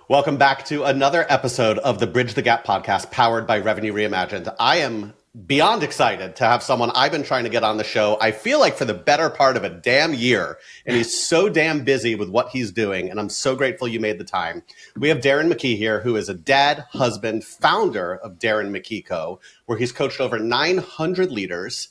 Welcome back to another episode of the Bridge the Gap podcast powered by Revenue Reimagined. I am beyond excited to have someone I've been trying to get on the show, I feel like for the better part of a damn year. And he's so damn busy with what he's doing. And I'm so grateful you made the time. We have Darren McKee here, who is a dad, husband, founder of Darren McKee Co., where he's coached over 900 leaders,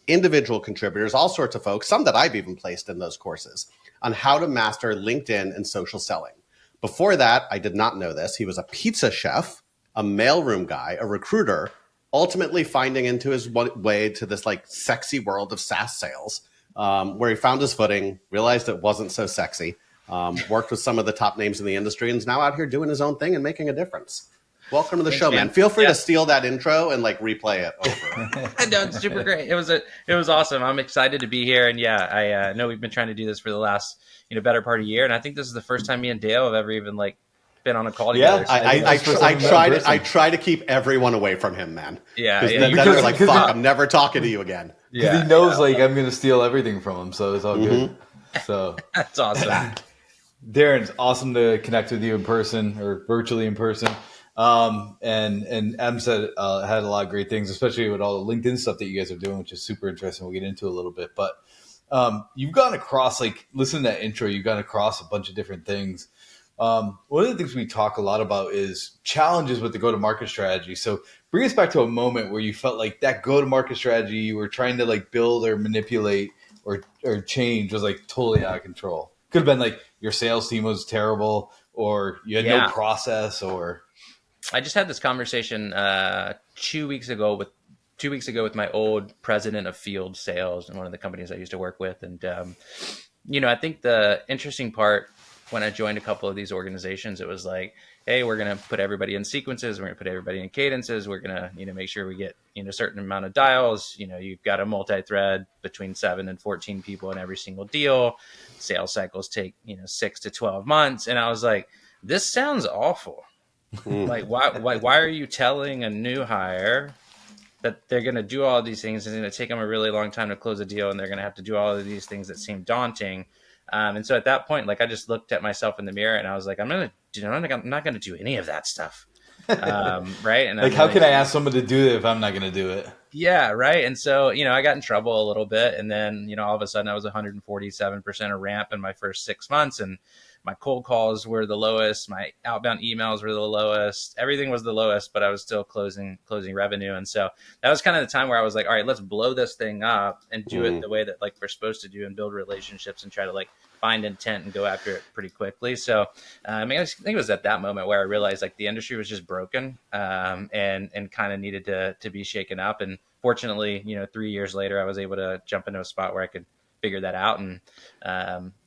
individual contributors, all sorts of folks, some that I've even placed in those courses, on how to master LinkedIn and social selling. Before that, I did not know this. He was a pizza chef, a mailroom guy, a recruiter, ultimately finding into his way to this like sexy world of SaaS sales, where he found his footing, realized it wasn't so sexy, worked with some of the top names in the industry, and is now out here doing his own thing and making a difference. Welcome to the show, man. Feel free to steal that intro and like replay it over. No, it's super great. It was awesome. I'm excited to be here, and I know we've been trying to do this for the last better part of a year, and I think this is the first time me and Dale have ever even like been on a call together. Yeah, I try to keep everyone away from him, man. Yeah, then they're like, fuck, I'm never talking to you again. Yeah, he knows like I'm gonna steal everything from him, so it's all good. So that's awesome. Darren, it's awesome to connect with you in person or virtually in person. And Em said had a lot of great things, especially with all the LinkedIn stuff that you guys are doing, which is super interesting. We'll get into a little bit, but you've gone across, like, listen to that intro, you've gone across a bunch of different things. One of the things we talk a lot about is challenges with the go-to-market strategy. So bring us back to a moment where you felt like that go-to-market strategy you were trying to like build or manipulate or change was like totally out of control. Could have been like your sales team was terrible, or you had no process, or... I just had this conversation 2 weeks ago with my old president of field sales in one of the companies I used to work with. And, I think the interesting part when I joined a couple of these organizations, it was like, hey, we're going to put everybody in sequences. We're going to put everybody in cadences. We're going to, make sure we get, a certain amount of dials. You've got a multi-thread between 7 and 14 people in every single deal. Sales cycles take, 6 to 12 months. And I was like, this sounds awful. Like, why are you telling a new hire that they're going to do all these things? It's going to take them a really long time to close a deal, and they're going to have to do all of these things that seem daunting. And so at that point, like, I just looked at myself in the mirror and I was like, I'm not going to do any of that stuff. Right. And like, how can I ask someone to do it if I'm not going to do it? Yeah. Right. And so, I got in trouble a little bit, and then, all of a sudden I was 147% of ramp in my first 6 months, and my cold calls were the lowest. My outbound emails were the lowest. Everything was the lowest, but I was still closing revenue. And so that was kind of the time where I was like, all right, let's blow this thing up and do it the way that like we're supposed to do, and build relationships and try to like find intent and go after it pretty quickly. So I think it was at that moment where I realized like the industry was just broken and kind of needed to be shaken up. And fortunately, 3 years later, I was able to jump into a spot where I could figure that out. And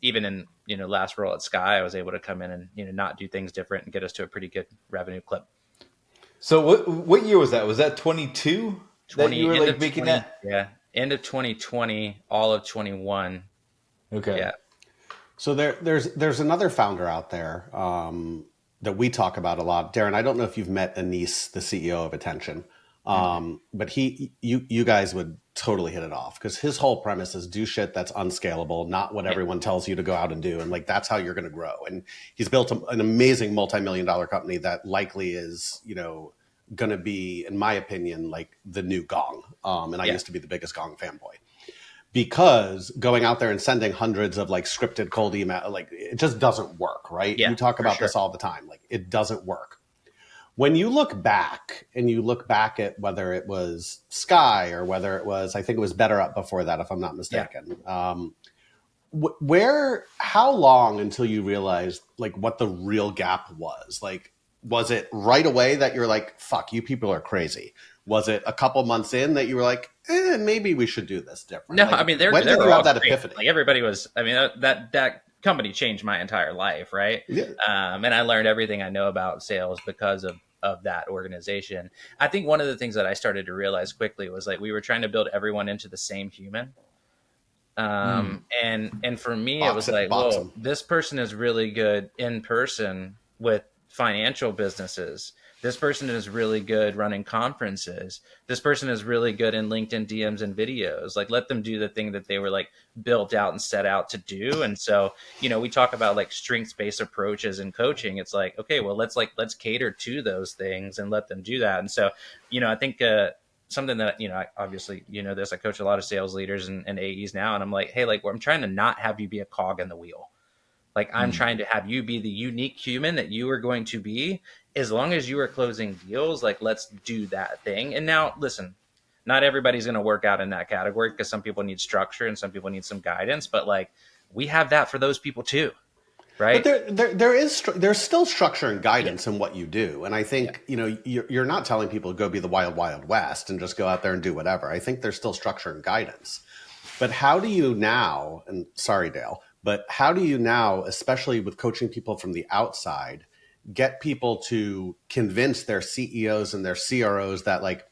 even in, last role at Sky, I was able to come in and, not do things different and get us to a pretty good revenue clip. So what year was that? Was that 22 that you were like making that? Yeah. End of 2020, all of 21. Okay. Yeah. So there's another founder out there that we talk about a lot. Darren, I don't know if you've met Anis, the CEO of Attention. But you guys would totally hit it off, because his whole premise is do shit that's unscalable, not what everyone tells you to go out and do. And like, that's how you're going to grow. And he's built an amazing multi-million-dollar company that likely is, going to be, in my opinion, like the new Gong. And I used to be the biggest Gong fanboy, because going out there and sending hundreds of like scripted cold email, like it just doesn't work. Right. Yeah, you talk about this all the time. Like, it doesn't work. When you look back at whether it was Sky or whether it was, I think it was Better Up before that, if I'm not mistaken, how long until you realized like what the real gap was? Like, was it right away that you're like, fuck, you people are crazy? Was it a couple months in that you were like, maybe we should do this different? No, like, I mean, when did you have that epiphany? Like, everybody was, I mean, that company changed my entire life, right? Yeah. And I learned everything I know about sales because of that organization. I think one of the things that I started to realize quickly was like we were trying to build everyone into the same human. And for me, it was like, whoa, this person is really good in person with financial businesses. This person is really good running conferences. This person is really good in LinkedIn DMs and videos. Like, let them do the thing that they were like built out and set out to do. And so, we talk about like strengths-based approaches in coaching. It's like, okay, well, let's cater to those things and let them do that. And so, I think, something that, obviously, this, I coach a lot of sales leaders and AEs now. And I'm like, hey, like, I'm trying to not have you be a cog in the wheel. Like, I'm trying to have you be the unique human that you are going to be. As long as you are closing deals, like, let's do that thing. And now, listen, not everybody's going to work out in that category, because some people need structure and some people need some guidance. But like, we have that for those people too, right? But there's still structure and guidance in what you do. And I think, you're not telling people to go be the wild, wild west and just go out there and do whatever. I think there's still structure and guidance. But how do you now, and sorry, Dale, but how do you now, especially with coaching people from the outside, get people to convince their CEOs and their CROs that, like,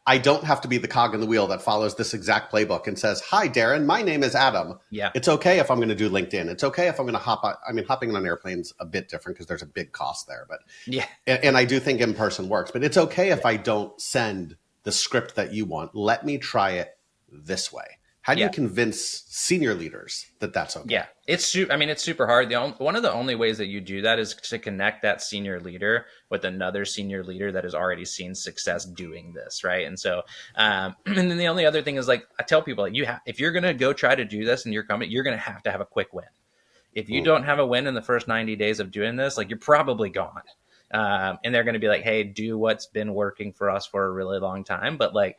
I don't have to be the cog in the wheel that follows this exact playbook and says, hi, Darren, my name is Adam. Yeah. It's okay if I'm going to do LinkedIn. It's okay if I'm going to hopping on airplanes a bit different because there's a big cost there. But yeah, and I do think in person works, but it's okay if I don't send the script that you want. Let me try it this way. How do you convince senior leaders that that's okay? Yeah, it's super hard. One of the only ways that you do that is to connect that senior leader with another senior leader that has already seen success doing this, right? And so, and then the only other thing is, like, I tell people, like, if you're going to go try to do this in your company, you're going to have a quick win. If you don't have a win in the first 90 days of doing this, like, you're probably gone. And they're going to be like, hey, do what's been working for us for a really long time. But like,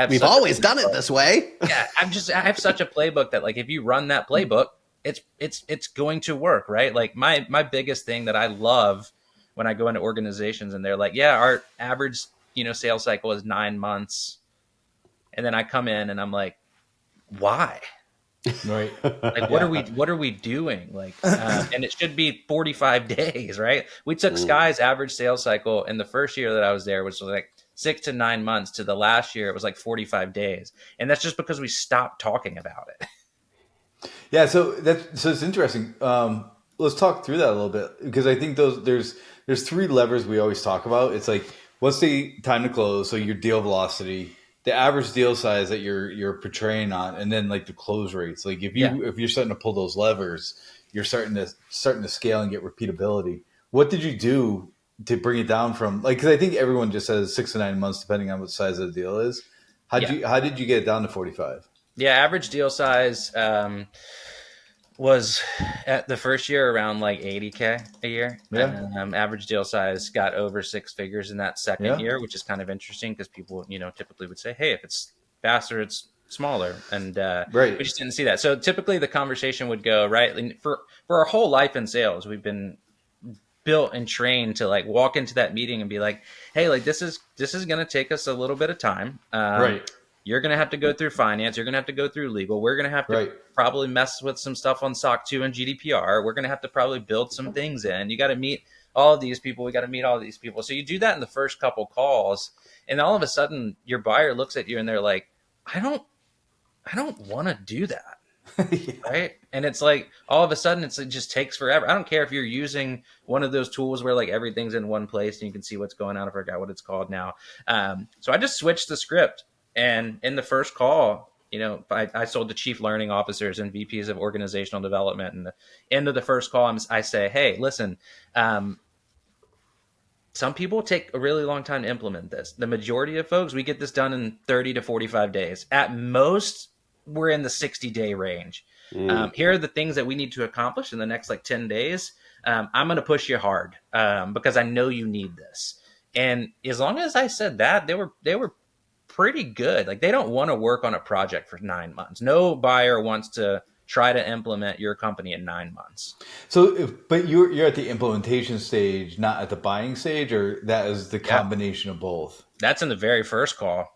we've always done it this way. Yeah. I have such a playbook that, like, if you run that playbook, it's going to work, right? Like, my biggest thing that I love when I go into organizations and they're like, yeah, our average, sales cycle is 9 months. And then I come in and I'm like, why? Right. Like, what are we doing? Like, and it should be 45 days, right? We took Sky's average sales cycle in the first year that I was there, which was like 6 to 9 months, to the last year it was like 45 days. And that's just because we stopped talking about it. Yeah. So it's interesting. Let's talk through that a little bit, because I think there's 3 levers we always talk about. It's like, what's the time to close? So your deal velocity, the average deal size that you're portraying on, and then like the close rates. Like, if you're starting to pull those levers, you're starting to scale and get repeatability. What did you do to bring it down from, like, because I think everyone just says 6 to 9 months depending on what size of the deal is. How did you get it down to 45? Yeah, average deal size was at the first year around like 80K a year. Yeah. Average deal size got over 6 figures in that second year, which is kind of interesting because people, typically would say, hey, if it's faster, it's smaller. And right. We just didn't see that. So typically the conversation would go, right, and for our whole life in sales, we've been built and trained to like walk into that meeting and be like, hey, like, this is going to take us a little bit of time. Right. You're going to have to go through finance. You're going to have to go through legal. We're going to have to probably mess with some stuff on SOC 2 and GDPR. We're going to have to probably build some things in. You got to meet all of these people. We got to meet all of these people. So you do that in the first couple calls, and all of a sudden your buyer looks at you and they're like, I don't want to do that. Right. And it's like, all of a sudden it just takes forever. I don't care if you're using one of those tools where like everything's in one place and you can see what's going on. I forgot what it's called now. So I just switched the script. And in the first call, I sold to chief learning officers and VPs of organizational development. And the end of the first call, I say, hey, listen, some people take a really long time to implement this. The majority of folks, we get this done in 30 to 45 days. At most, we're in the 60-day range. Here are the things that we need to accomplish in the next like 10 days. I'm going to push you hard because I know you need this. And as long as I said that, they were pretty good. Like, they don't want to work on a project for 9 months. No buyer wants to try to implement your company in 9 months. So, but you're at the implementation stage, not at the buying stage, or that is the combination of both? That's in the very first call.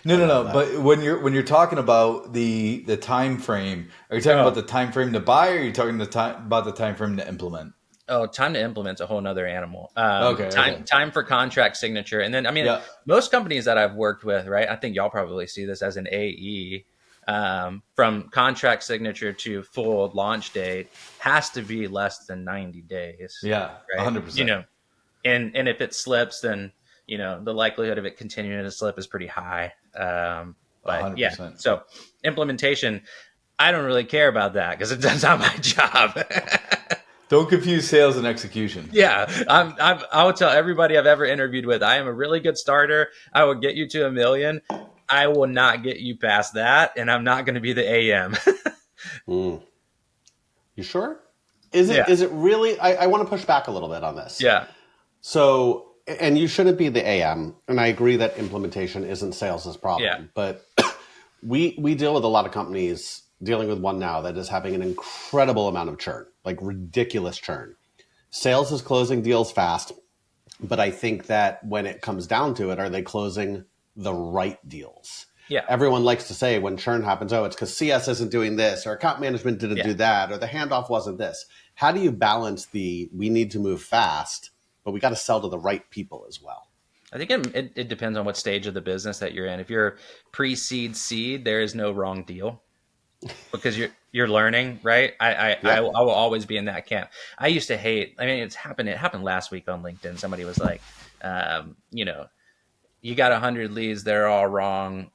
No. But when you're talking about the time frame, are you talking about the time frame to buy, or are you talking about the time frame to implement? Oh, time to implement's a whole nother animal. Okay. Time for contract signature. And then, most companies that I've worked with, right, I think y'all probably see this as an AE. from contract signature to full launch date has to be less than 90 days. Yeah, right? 100%. And if it slips, then the likelihood of it continuing to slip is pretty high. But yeah, 100%. so implementation, I don't really care about that because that's not my job. Don't confuse sales and execution. Yeah, I will tell everybody I've ever interviewed with, I am a really good starter. I will get you to 1 million. I will not get you past that, and I'm not going to be the AM. You sure? Is it really? I want to push back a little bit on this. Yeah. So, and you shouldn't be the AM, and I agree that implementation isn't sales' problem. Yeah. But we deal with a lot of companies, dealing with one now that is having an incredible amount of churn, like ridiculous churn. Sales is closing deals fast, but I think that when it comes down to it, are they closing the right deals? Yeah. Everyone likes to say when churn happens, oh, it's because CS isn't doing this, or account management didn't do that, or the handoff wasn't this. How do you balance we need to move fast, but we got to sell to the right people as well? I think it depends on what stage of the business that you're in. If you're pre-seed seed, there is no wrong deal because you're learning, right? I will always be in that camp. I used to hate. I mean, it happened last week on LinkedIn. Somebody was like, you got 100 leads, they're all wrong,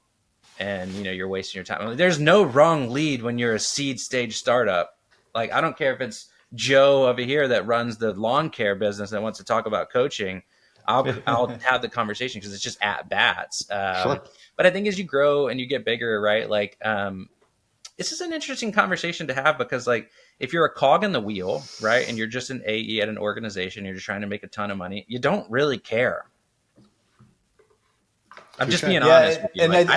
and you're wasting your time. I mean, there's no wrong lead when you're a seed stage startup. Like, I don't care if it's Joe over here that runs the lawn care business that wants to talk about coaching. I'll have the conversation because it's just at bats. Sure. But I think as you grow and you get bigger, right? Like, this is an interesting conversation to have because, like, if you're a cog in the wheel, right, and you're just an AE at an organization, you're just trying to make a ton of money, you don't really care. I'm just being honest with you. And like,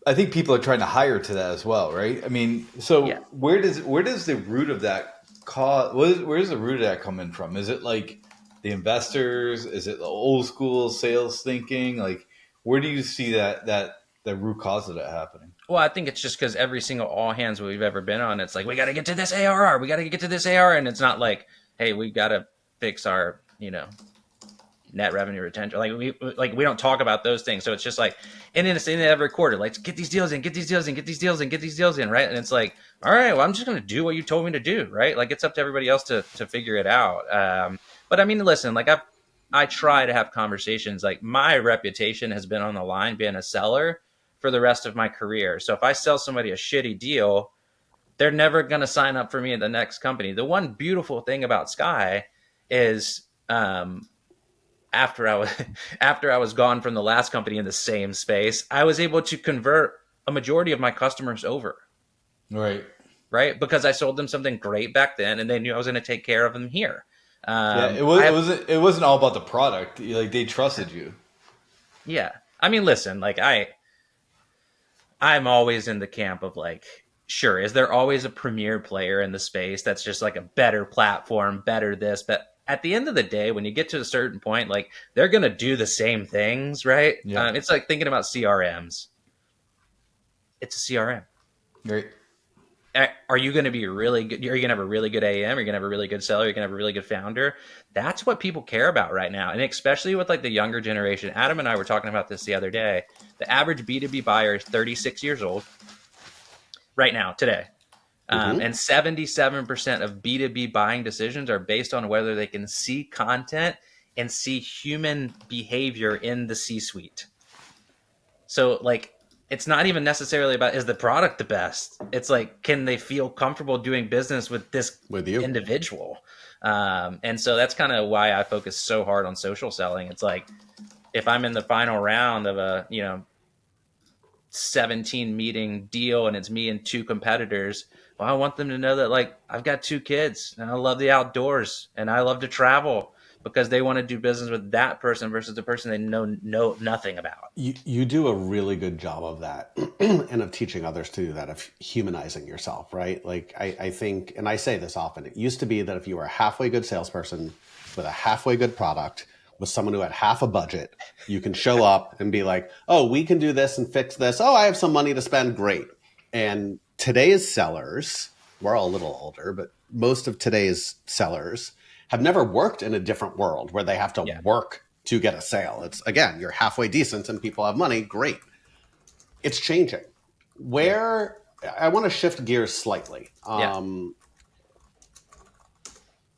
I think people are trying to hire to that as well, right? I mean, so where does the root of that cause? Where does the root of that come in from? Is it like the investors? Is it the old school sales thinking? Like, where do you see that the root cause of that happening? Well, I think it's just because every single all hands we've ever been on, it's like, we got to get to this ARR. We got to get to this ARR. And it's not like, hey, we got to fix our, net revenue retention. Like we don't talk about those things. So it's just like, and then it's in every quarter, like get these deals in, get these deals in, get these deals in, get these deals in. Right. And it's like, all right, well, I'm just going to do what you told me to do. Right. Like it's up to everybody else to figure it out. But I mean, listen, like I try to have conversations. Like my reputation has been on the line being a seller for the rest of my career. So if I sell somebody a shitty deal, they're never going to sign up for me at the next company. The one beautiful thing about Sky is, after I was gone from the last company in the same space, I was able to convert a majority of my customers over. Right. Because I sold them something great back then and they knew I was going to take care of them here. It wasn't all about the product. Like they trusted you. Yeah. I mean, listen, like I'm always in the camp of like, sure, is there always a premier player in the space that's just like a better platform, better this, but at the end of the day, when you get to a certain point, like they're going to do the same things, right? Yeah. It's like thinking about CRMs. It's a CRM. Right. Are you going to be really good? Are you going to have a really good AM? Are you going to have a really good seller? Are you going to have a really good founder? That's what people care about right now. And especially with like the younger generation. Adam and I were talking about this the other day. The average B2B buyer is 36 years old right now, today. And 77% of B2B buying decisions are based on whether they can see content and see human behavior in the C-suite. So like, it's not even necessarily about, is the product the best? It's like, can they feel comfortable doing business with you individual? And so that's kind of why I focus so hard on social selling. It's like, if I'm in the final round of a, 17 meeting deal and it's me and two competitors, well, I want them to know that like I've got 2 kids and I love the outdoors and I love to travel because they want to do business with that person versus the person they know nothing about. You do a really good job of that and of teaching others to do that, of humanizing yourself, right? Like I think, and I say this often, it used to be that if you were a halfway good salesperson with a halfway good product, with someone who had half a budget, you can show up and be like, oh, we can do this and fix this. Oh, I have some money to spend. Great. And today's sellers, we're all a little older, but most of today's sellers have never worked in a different world where they have to work to get a sale. It's, again, you're halfway decent and people have money. Great. It's changing. where I want to shift gears slightly.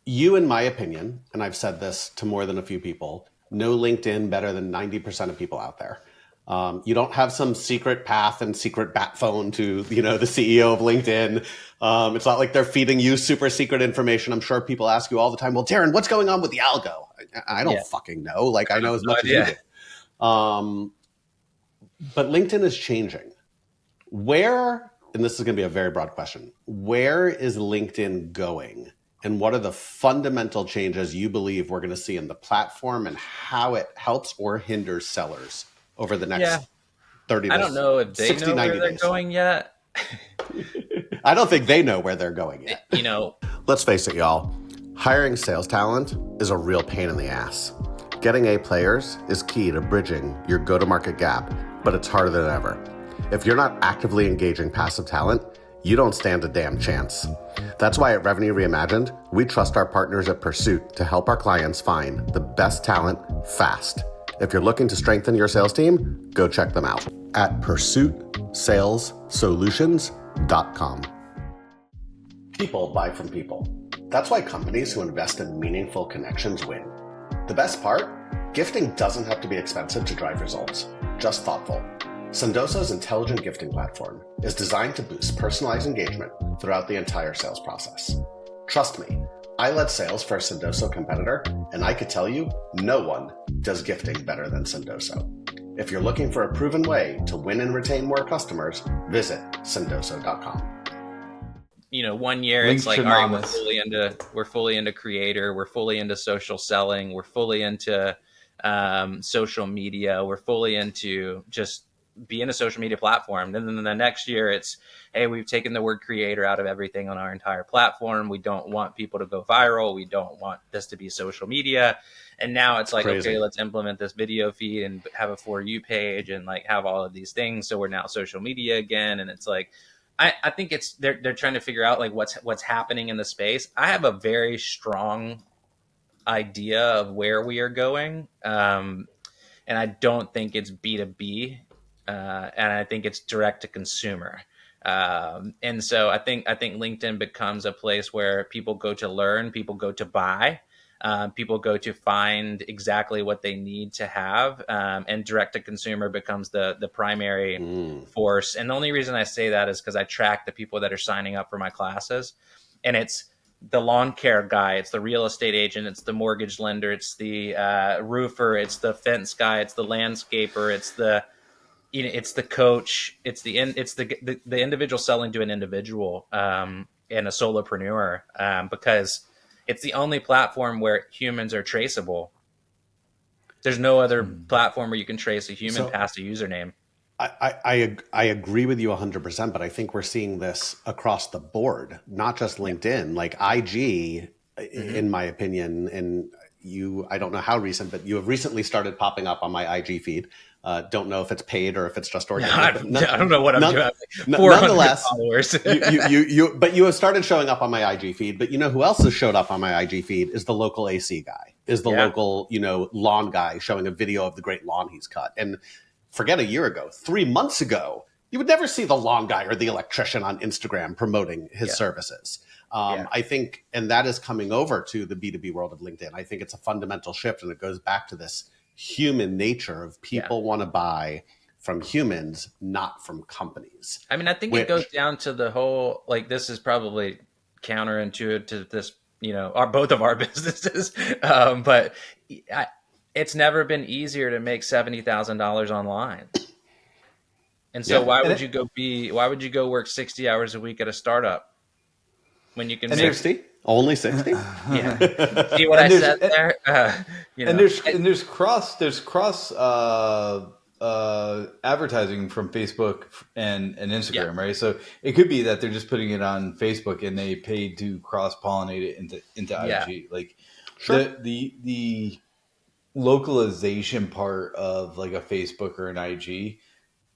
You, in my opinion, and I've said this to more than a few people, know LinkedIn better than 90% of people out there. You don't have some secret path and secret bat phone to, the CEO of LinkedIn. It's not like they're feeding you super secret information. I'm sure people ask you all the time, well, Darren, what's going on with the algo? I don't fucking know. Like, I know as much as you do. But LinkedIn is changing. Where, and this is going to be a very broad question, where is LinkedIn going? And what are the fundamental changes you believe we're going to see in the platform and how it helps or hinders sellers over the next 30 to 60, 90 days? I don't know if they know where they're going yet. I don't think they know where they're going yet. Let's face it, y'all. Hiring sales talent is a real pain in the ass. Getting A players is key to bridging your go-to-market gap, but it's harder than ever. If you're not actively engaging passive talent, you don't stand a damn chance. That's why at Revenue Reimagined, we trust our partners at Pursuit to help our clients find the best talent fast. If you're looking to strengthen your sales team, go check them out at pursuitsalessolutions.com. People buy from people. That's why companies who invest in meaningful connections win. The best part? Gifting doesn't have to be expensive to drive results, just thoughtful. Sendoso's intelligent gifting platform is designed to boost personalized engagement throughout the entire sales process. Trust me, I led sales for a Sendoso competitor, and I could tell you, no one does gifting better than Sendoso. If you're looking for a proven way to win and retain more customers, visit sendoso.com. 1 year Links it's like, all right, we're fully into creator, we're fully into social selling, we're fully into social media, we're fully into just being a social media platform. Then the next year it's, hey, we've taken the word creator out of everything on our entire platform. We don't want people to go viral. We don't want this to be social media. And now it's like, okay, let's implement this video feed and have a For You page and like have all of these things. So we're now social media again. And it's like, I think it's, they're trying to figure out like what's happening in the space. I have a very strong idea of where we are going. And I don't think it's B2B. And I think it's direct to consumer. And so I think LinkedIn becomes a place where people go to learn, people go to buy, people go to find exactly what they need to have. And direct to consumer becomes the primary force. And the only reason I say that is because I track the people that are signing up for my classes, and it's the lawn care guy, it's the real estate agent, it's the mortgage lender, it's the roofer, it's the fence guy, it's the landscaper, it's the coach, it's the individual selling to an individual and a solopreneur, because it's the only platform where humans are traceable. There's no other platform where you can trace a human past a username. I agree with you 100%, but I think we're seeing this across the board, not just LinkedIn, like IG, in my opinion, and I don't know how recent, but you have recently started popping up on my IG feed. Don't know if it's paid or if it's just organic. I don't know what I'm doing. Nonetheless, followers. but you have started showing up on my IG feed. But you know who else has showed up on my IG feed is the local AC guy, is the local lawn guy showing a video of the great lawn he's cut. And forget a year ago, 3 months ago, you would never see the lawn guy or the electrician on Instagram promoting his services. I think, and that is coming over to the B2B world of LinkedIn. I think it's a fundamental shift, and it goes back to this human nature of people want to buy from humans, not from companies. I mean, I think it goes down to the whole, like, this is probably counterintuitive to this, both of our businesses. But it's never been easier to make $70,000 online. And so why would you go work 60 hours a week at a startup when you can make 60? Only 60? Yeah. See what I said there? And there's cross advertising from Facebook and Instagram, right? So it could be that they're just putting it on Facebook and they paid to cross pollinate it into IG. Like the localization part of like a Facebook or an IG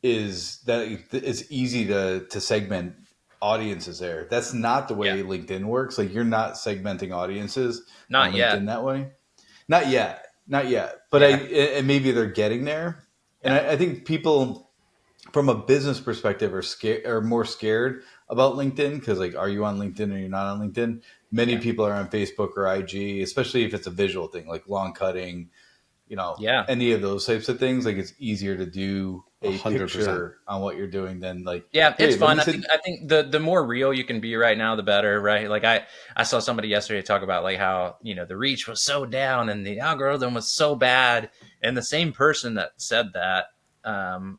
is that it's easy to segment audiences there. That's not the way LinkedIn works. Like, you're not segmenting audiences on LinkedIn that way. Not yet. But and maybe they're getting there. And I think people from a business perspective are scared or more scared about LinkedIn because like, are you on LinkedIn or you're not on LinkedIn? Many people are on Facebook or IG, especially if it's a visual thing like lawn cutting, Yeah. any of those types of things. Like it's easier to do a 100%. picture on what you're doing than like, Yeah, hey, it's let fun. me I sit. think the more real you can be right now, the better, right? Like I saw somebody yesterday talk about like how, the reach was so down and the algorithm was so bad. And the same person that said that um,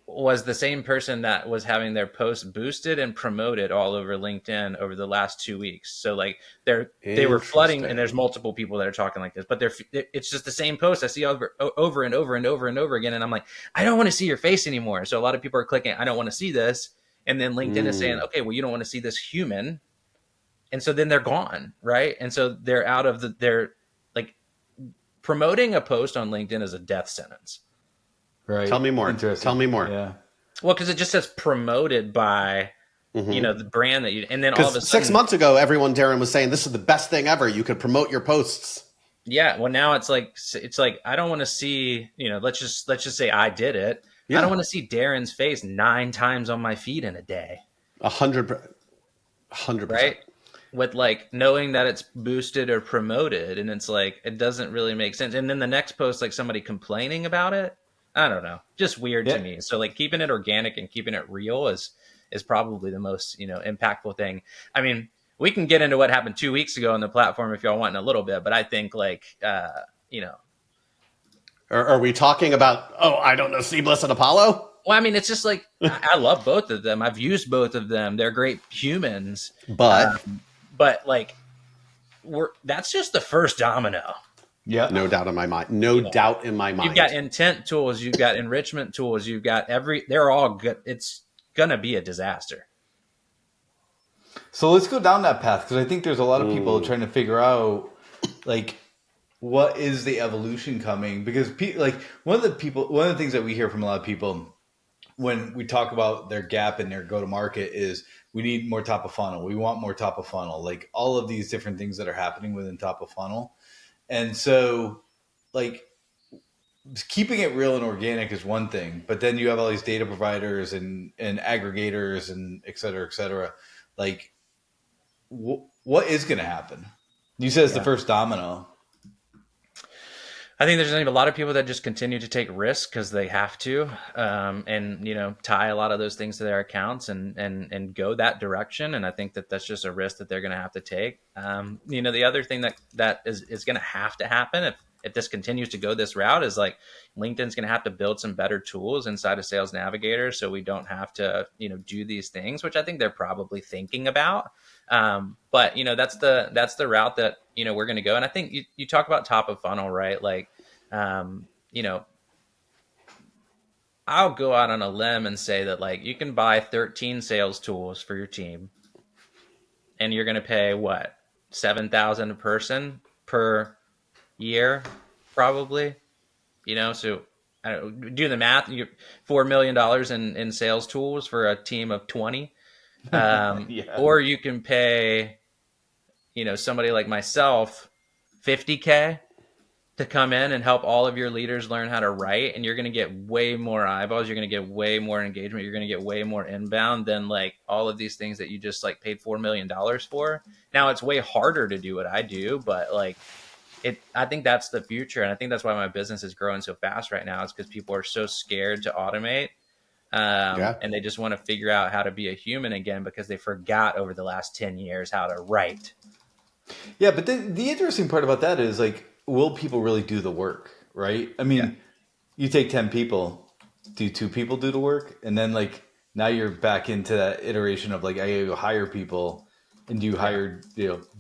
was the same person that was having their posts boosted and promoted all over LinkedIn over the last 2 weeks. So like they were flooding, and there's Interesting. multiple people that are talking like this, but it's just the same post I see over and over and over and over again, and I'm like, I don't want to see your face anymore. So a lot of people are clicking, I don't want to see this, and then LinkedIn is saying, Mm. okay, well, you don't want to see this human, and so then they're gone, right? And so they're out of they're like promoting a post on LinkedIn is a death sentence. Tell Right. me more. Tell Interesting. me more. Yeah. Well, because it just says promoted by Mm-hmm. the brand that you, and then all of a Because six sudden, months ago, everyone, Darren, was saying this is the best thing ever. You could promote your posts. yeah. Well, now it's like I don't want to see, let's just say I did it. I don't Yeah, want to see Darren's face 9 times on my feed in a day, 100%. right? With like knowing that it's boosted or promoted, and it's like it doesn't really make sense. And then the next post, like somebody complaining about it, I don't know, just weird to Yeah. me. So like keeping it organic and keeping it real is probably the most impactful thing. I mean, we can get into what happened 2 weeks ago on the platform if y'all want in a little bit, but I think like you know, Are we talking about, oh, I don't know, Seamless and Apollo? well, I mean, it's just like I love both of them. I've used both of them. They're great humans, But but like that's just the first domino. Yeah. no doubt in my mind. No You know, doubt in my you've got mind. intent tools, you've got enrichment tools, you've got they're all good. It's gonna be a disaster. So let's go down that path because I think there's a lot of people Mm. trying to figure out like what is the evolution coming because like one of the things that we hear from a lot of people when we talk about their gap and their go to market is we need more top of funnel. We want more top of funnel, like all of these different things that are happening within top of funnel. And so like keeping it real and organic is one thing, but then you have all these data providers and aggregators and et cetera, et cetera. Like what is going to happen? You said it's the Yeah. first domino. I think there's going to be a lot of people that just continue to take risks because they have to, and tie a lot of those things to their accounts and go that direction. And I think that that's just a risk that they're going to have to take. The other thing that is going to have to happen if this continues to go this route is like LinkedIn's going to have to build some better tools inside of Sales Navigator so we don't have to do these things, which I think they're probably thinking about. But that's the route that we're going to go. And I think you talk about top of funnel, right? Like, I'll go out on a limb and say that like you can buy 13 sales tools for your team, and you're going to pay what, 7,000 a person per year, probably. So I don't know, do the math. You $4 million in sales tools for a team of 20. Yeah. Or you can pay, somebody like myself, 50K to come in and help all of your leaders learn how to write. And you're going to get way more eyeballs. You're going to get way more engagement. You're going to get way more inbound than like all of these things that you just like paid $4 million for. Now it's way harder to do what I do, but like I think that's the future. And I think that's why my business is growing so fast right now. It's because people are so scared to automate. Yeah. And they just want to figure out how to be a human again because they forgot over the last 10 years how to write. Yeah, but the interesting part about that is like, will people really do the work, right? I mean, Yeah. you take 10 people, do 2 people do the work? And then like now you're back into that iteration of like, I hire people and do you hire,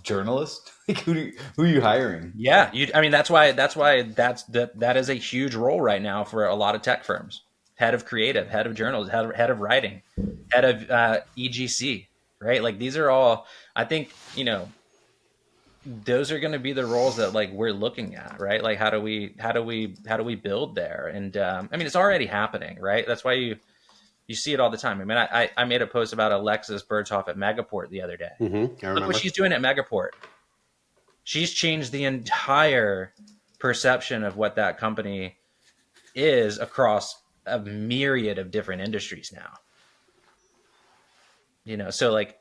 journalists? Like who are you hiring? Yeah, I mean that's why that is a huge role right now for a lot of tech firms. Head of creative, head of journals, head of writing, head of EGC, right? Like these are all, I think, those are going to be the roles that like we're looking at, right? Like how do we build there? And I mean it's already happening, right? That's why you see it all the time. I mean, I made a post about Alexis Berthoff at Megaport the other day. I Look what remember. she's doing at Megaport. She's changed the entire perception of what that company is across a myriad of different industries now. So like,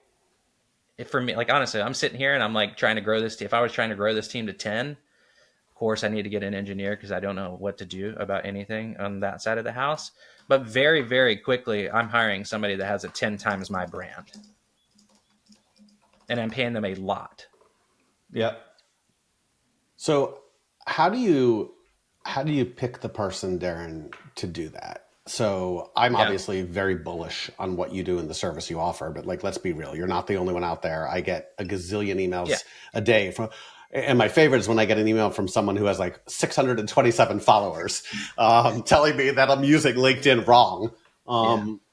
if for me, like, honestly, I'm sitting here and I'm like trying to grow this team. If I was trying to grow this team to 10, of course I need to get an engineer because I don't know what to do about anything on that side of the house. But very, very quickly, I'm hiring somebody that has a 10 times my brand. And I'm paying them a lot. Yeah. So how do you pick the person, Darren, to do that? So I'm obviously very bullish on what you do and the service you offer, but like, let's be real. You're not the only one out there. I get a gazillion emails a day and my favorite is when I get an email from someone who has like 627 followers, telling me that I'm using LinkedIn wrong.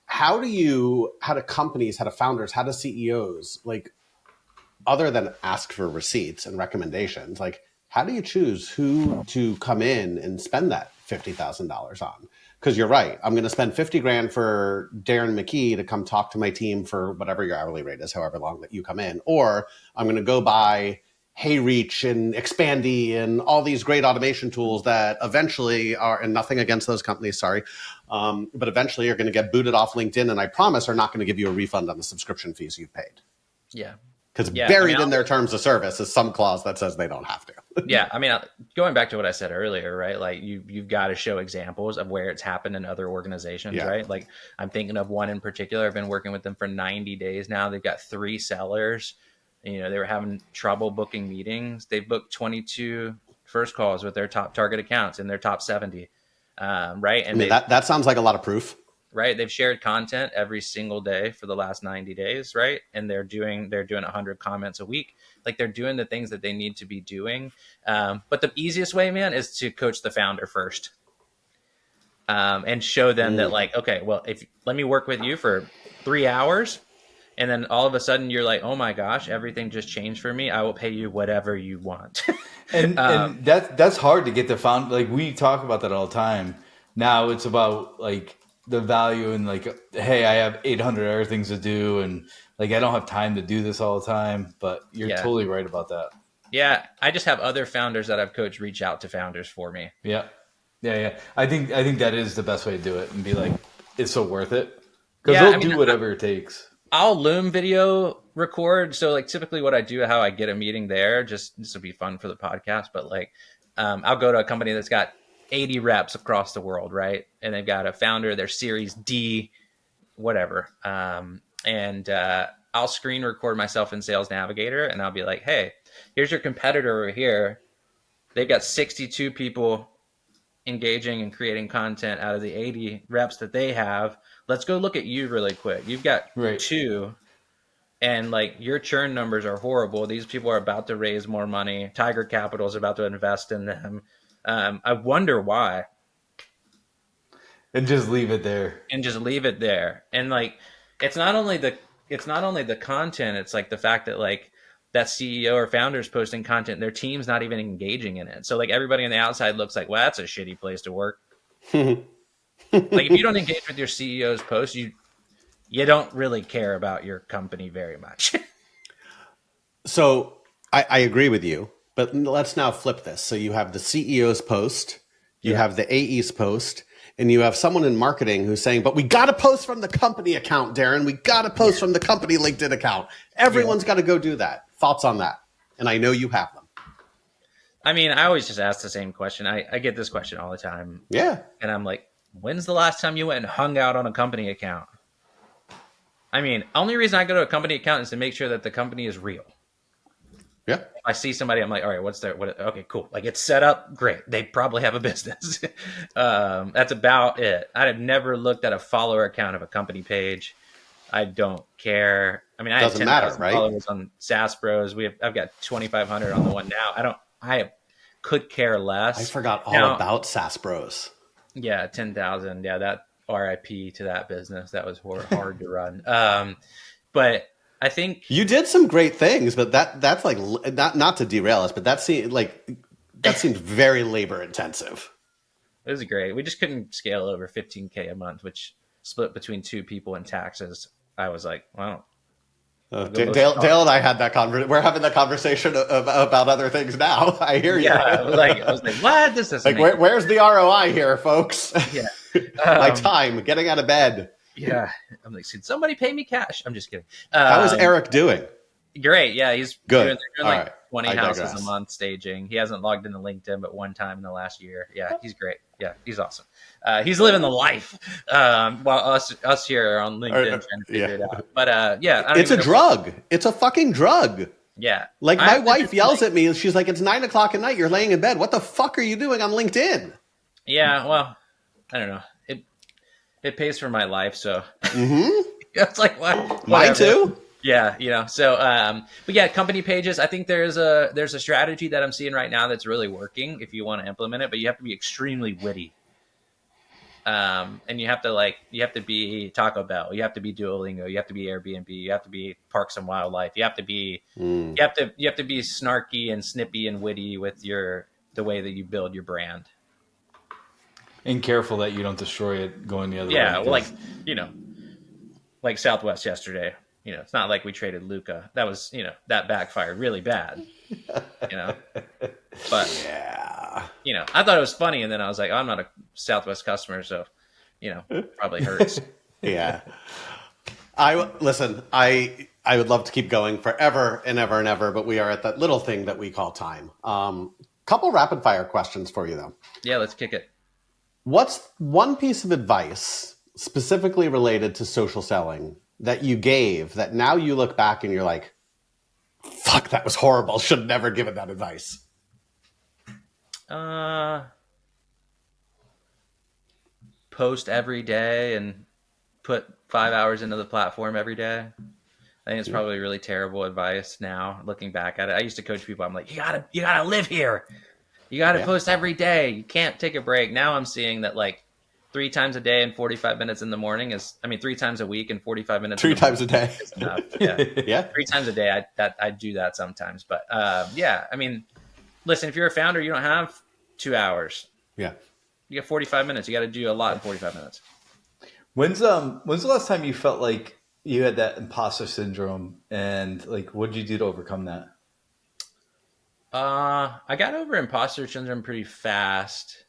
How do companies, how do founders, how do CEOs, like, other than ask for receipts and recommendations, like, how do you choose who to come in and spend that $50,000 on? Because you're right. I'm going to spend 50 grand for Darren McKee to come talk to my team for whatever your hourly rate is, however long that you come in. Or I'm going to go buy HeyReach and Expandy and all these great automation tools that eventually are, and nothing against those companies, sorry, but eventually you're going to get booted off LinkedIn, and I promise are not going to give you a refund on the subscription fees you've paid. Yeah. Because buried in their terms of service is some clause that says they don't have to. Yeah. I mean, going back to what I said earlier, right? Like you've got to show examples of where it's happened in other organizations, right? Like I'm thinking of one in particular. I've been working with them for 90 days now. They've got 3 sellers. They were having trouble booking meetings. They've booked 22 first calls with their top target accounts in their top 70. Right. And that sounds like a lot of proof. Right. They've shared content every single day for the last 90 days. Right. And they're doing 100 comments a week. Like they're doing the things that they need to be doing. But the easiest way, man, is to coach the founder first. And show them that, like, okay, well, let me work with you for 3 hours. And then all of a sudden you're like, oh my gosh, everything just changed for me. I will pay you whatever you want. and that's hard to get the found. Like we talk about that all the time. Now it's about like the value and like, hey, I have 800 other things to do. And like, I don't have time to do this all the time, but you're totally right about that. Yeah. I just have other founders that I've coached reach out to founders for me. Yeah. I think that is the best way to do it and be like, it's so worth it. Because they'll do whatever it takes. I'll Loom video record. So like typically what I do, how I get a meeting there, just this will be fun for the podcast, but like I'll go to a company that's got 80 reps across the world, right? And they've got a founder, their Series D, whatever. And I'll screen record myself in Sales Navigator and I'll be like, hey, here's your competitor over here. They've got 62 people engaging and creating content out of the 80 reps that they have. Let's go look at you really quick. You've got 2 and like your churn numbers are horrible. These people are about to raise more money. Tiger Capital is about to invest in them. I wonder why. And just leave it there. And like, it's not only the content. It's like the fact that like that CEO or founder's posting content, their team's not even engaging in it. So like everybody on the outside looks like, well, that's a shitty place to work. Like if you don't engage with your CEO's post, you don't really care about your company very much. So I agree with you, but let's now flip this. So you have the CEO's post, you have the AE's post, and you have someone in marketing who's saying, but we got to post from the company account, Darren. We got to post from the company LinkedIn account. Everyone's got to go do that. Thoughts on that? And I know you have them. I mean, I always just ask the same question. I get this question all the time. Yeah. And I'm like, when's the last time you went and hung out on a company account? I mean, only reason I go to a company account is to make sure that the company is real. Yeah. If I see somebody, I'm like, all right, okay, cool. Like it's set up. Great. They probably have a business. That's about it. I have never looked at a follower account of a company page. I don't care. I mean, I have 10,000 followers on SaaS Bros. I've got 2,500 on the one now. I could care less. I forgot all about SaaS Bros. Yeah. 10,000. Yeah. That RIP to that business. That was hard to run. But I think you did some great things, but that's like not to derail us, but that seemed very labor intensive. It was great. We just couldn't scale over 15K a month, which split between 2 people and taxes. I was like, wow. Dale and I had that conversation. We're having that conversation about other things now. I hear you. Yeah, I was like, what? This doesn't like, where's the ROI here, folks? Yeah. My time getting out of bed. Yeah. I'm like, "Should somebody pay me cash?" I'm just kidding. How is Eric doing? Great. Yeah. He's Good. doing All like right. 20 I houses digress. a month staging. He hasn't logged into LinkedIn but one time in the last year. Yeah. He's great. Yeah. He's awesome. He's living the life. While us here are on LinkedIn trying to figure it out. But yeah. It's a drug. It's a fucking drug. Yeah. Like my wife yells at me and she's like, "It's 9 o'clock at night. You're laying in bed. What the fuck are you doing on LinkedIn?" Yeah. Well, I don't know. It pays for my life. So Mm-hmm. it's like, what? Mine too. Yeah, so but yeah, company pages, I think there's a strategy that I'm seeing right now that's really working if you want to implement it, but you have to be extremely witty. And you have to be Taco Bell, you have to be Duolingo, you have to be Airbnb, you have to be Parks and Wildlife, you have to be you have to be snarky and snippy and witty with the way that you build your brand. And careful that you don't destroy it going the other way. Yeah, well, like Southwest yesterday. It's not like we traded Luca. That was, that backfired really bad, But, Yeah. I thought it was funny. And then I was like, oh, I'm not a Southwest customer. So, probably hurts. Yeah. I would love to keep going forever and ever and ever, but we are at that little thing that we call time. Couple rapid fire questions for you, though. Yeah, let's kick it. What's one piece of advice specifically related to social selling that you gave that now you look back and you're like, fuck, that was horrible. Should have never given that advice. Post every day and put 5 hours into the platform every day. I think it's probably really terrible advice now, looking back at it. I used to coach people. I'm like, you gotta live here. You gotta post every day. You can't take a break. Now I'm seeing that like 3 times a day and 45 minutes in the morning 3 times a week and 45 minutes. 3 times a day. Is enough. Yeah. Yeah. 3 times a day. I do that sometimes, but listen, if you're a founder, you don't have 2 hours. Yeah. You got 45 minutes. You got to do a lot in 45 minutes. When's the last time you felt like you had that imposter syndrome, and like what did you do to overcome that? I got over imposter syndrome pretty fast.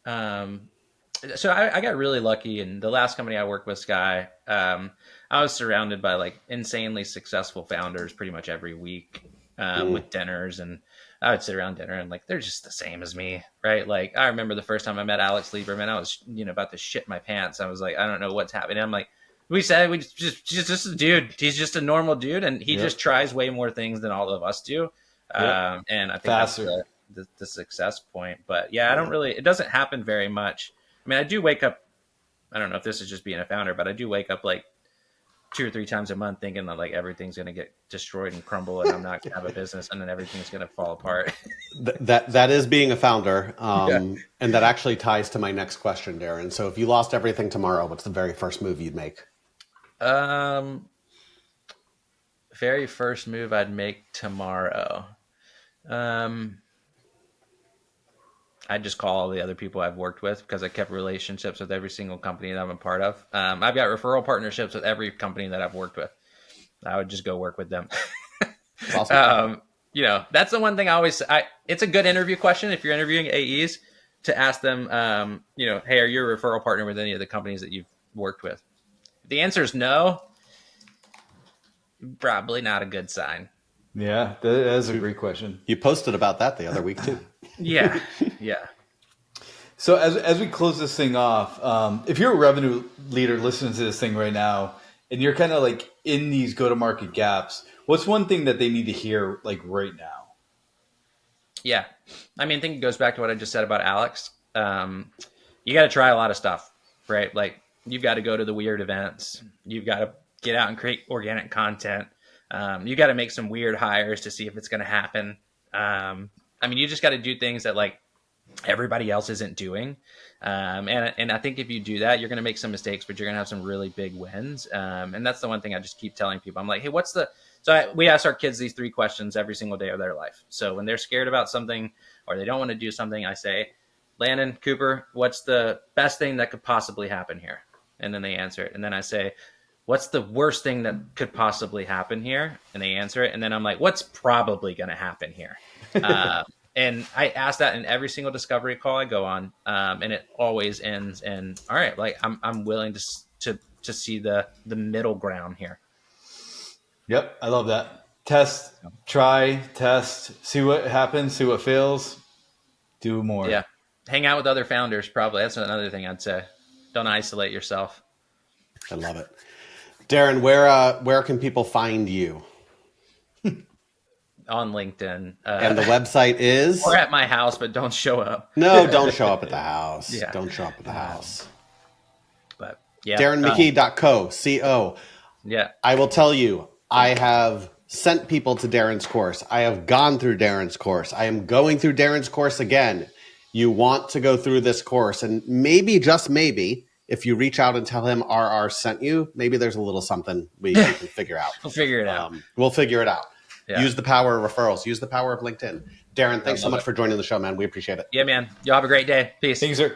So I got really lucky in the last company I worked with, Sky. I was surrounded by like insanely successful founders pretty much every week with dinners, and I would sit around dinner and like, they're just the same as me, right? Like I remember the first time I met Alex Lieberman, I was, about to shit my pants. I was like, I don't know what's happening. I'm like, we just a dude. He's just a normal dude. And he just tries way more things than all of us do. And I think faster. That's the success point, but yeah, it doesn't happen very much. I mean, I do wake up, I don't know if this is just being a founder, but I do wake up like 2 or 3 times a month thinking that like everything's going to get destroyed and crumble and I'm not going to have a business and then everything's going to fall apart. That is being a founder. And that actually ties to my next question, Darren. So if you lost everything tomorrow, what's the very first move you'd make? Very first move I'd make tomorrow. I just call all the other people I've worked with because I kept relationships with every single company that I'm a part of. I've got referral partnerships with every company that I've worked with. I would just go work with them. Awesome. That's the one thing it's a good interview question if you're interviewing AEs to ask them, hey, are you a referral partner with any of the companies that you've worked with? If the answer is no, probably not a good sign. Yeah, that is a great question. You posted about that the other week too. Yeah. So as we close this thing off, if you're a revenue leader listening to this thing right now, and you're kind of like in these go-to-market gaps, what's one thing that they need to hear like right now? Yeah. I think it goes back to what I just said about Alex. You got to try a lot of stuff, right? Like you've got to go to the weird events. You've got to get out and create organic content. You got to make some weird hires to see if it's going to happen. You just got to do things that like everybody else isn't doing. And I think if you do that, you're going to make some mistakes, but you're going to have some really big wins. And that's the one thing I just keep telling people. I'm like, hey, we ask our kids these 3 questions every single day of their life. So when they're scared about something or they don't want to do something, I say, Landon, Cooper, what's the best thing that could possibly happen here? And then they answer it. And then I say, what's the worst thing that could possibly happen here? And they answer it. And then I'm like, what's probably going to happen here? And I ask that in every single discovery call I go on, and it always ends in, all right, like I'm willing to see the middle ground here. Yep, I love that. Test, try, test, see what happens, see what fails, do more. Yeah, hang out with other founders. Probably that's another thing I'd say. Don't isolate yourself. I love it. Darren, where can people find you? On LinkedIn. And the website is? Or at my house, but don't show up. No, don't show up at the house. Yeah. Don't show up at the house. But yeah. DarrenMcKee.co, C-O. Yeah. I will tell you, I have sent people to Darren's course. I have gone through Darren's course. I am going through Darren's course again. You want to go through this course, and maybe, just maybe, if you reach out and tell him RR sent you, maybe there's a little something we can figure out. We'll figure it out. We'll figure it out. Yeah. Use the power of referrals. Use the power of LinkedIn. Darren, thanks so much for joining the show, man. We appreciate it. Yeah, man. Y'all have a great day. Peace. Thank you, sir.